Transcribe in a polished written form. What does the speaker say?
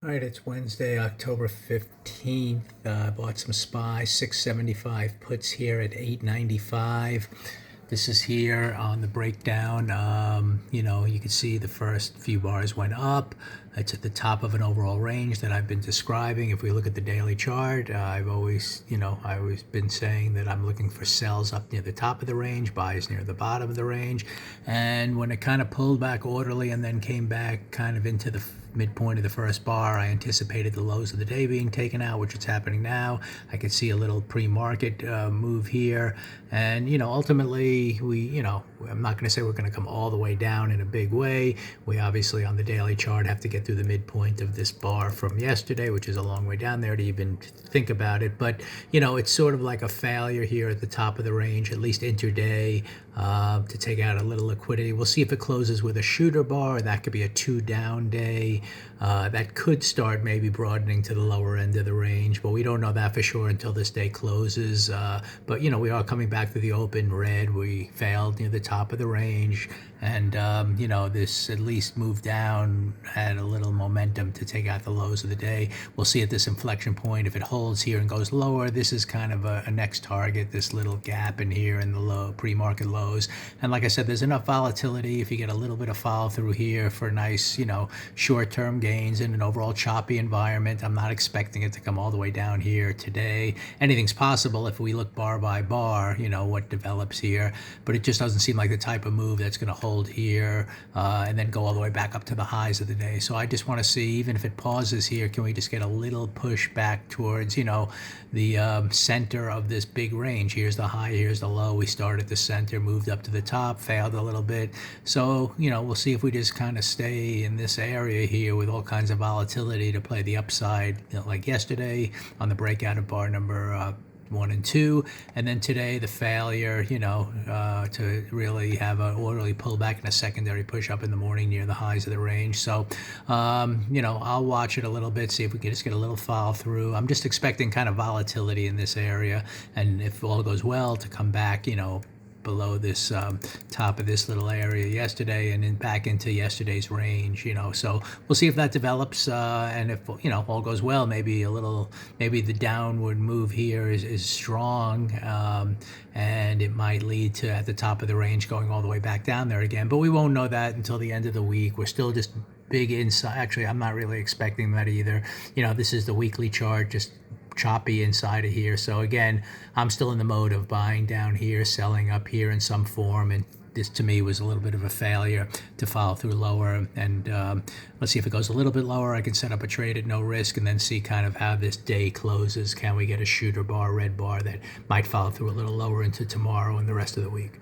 All right, it's Wednesday, October 15th. I bought some SPY 675 puts here at 895. This is here on the breakdown. You can see the first few bars went up. It's at the top of an overall range that I've been describing. If we look at the daily chart, I've always been saying that I'm looking for sells up near the top of the range, buys near the bottom of the range. And when it kind of pulled back orderly and then came back kind of into the midpoint of the first bar, I anticipated the lows of the day being taken out, which is happening now. I could see a little pre-market move here, and ultimately I'm not going to say we're going to come all the way down in a big way. We obviously on the daily chart have to get through the midpoint of this bar from yesterday, which is a long way down there to even think about it. But it's sort of like a failure here at the top of the range, at least intraday, to take out a little liquidity. We'll see if it closes with a shooter bar. That could be a 2 down day. That could start maybe broadening to the lower end of the range, but we don't know that for sure until this day closes. But we are coming back to the open red. We failed near the top of the range, and this at least moved down, had a little momentum to take out the lows of the day. We'll see at this inflection point if it holds here and goes lower. This is kind of a next target, this little gap in here in the low pre-market lows. And like I said, there's enough volatility if you get a little bit of follow through here for nice short-term gains in an overall choppy environment. I'm not expecting it to come all the way down here today. Anything's possible if we look bar by bar, what develops here, but it just doesn't seem like the type of move that's going to hold here and then go all the way back up to the highs of the day. So I just want to see, even if it pauses here, can we just get a little push back towards the center of this big range? Here's the high, here's the low. We started at the center, moved up to the top, failed a little bit. So we'll see if we just kind of stay in this area here with all kinds of volatility to play the upside, like yesterday on the breakout of bar number 1 and 2, and then today the failure, to really have an orderly pullback and a secondary push up in the morning near the highs of the range. So, I'll watch it a little bit, see if we can just get a little follow through. I'm just expecting kind of volatility in this area, and if all goes well, to come back, below this top of this little area yesterday and then back into yesterday's range, so we'll see if that develops, and if all goes well, maybe the downward move here is strong, and it might lead to at the top of the range going all the way back down there again, but we won't know that until the end of the week. We're still just big inside. Actually, I'm not really expecting that either. This is the weekly chart, just choppy inside of here. So again, I'm still in the mode of buying down here, selling up here in some form, and this to me was a little bit of a failure to follow through lower. And let's see if it goes a little bit lower. I can set up a trade at no risk and then see kind of how this day closes. Can we get a shooter bar, red bar that might follow through a little lower into tomorrow and the rest of the week?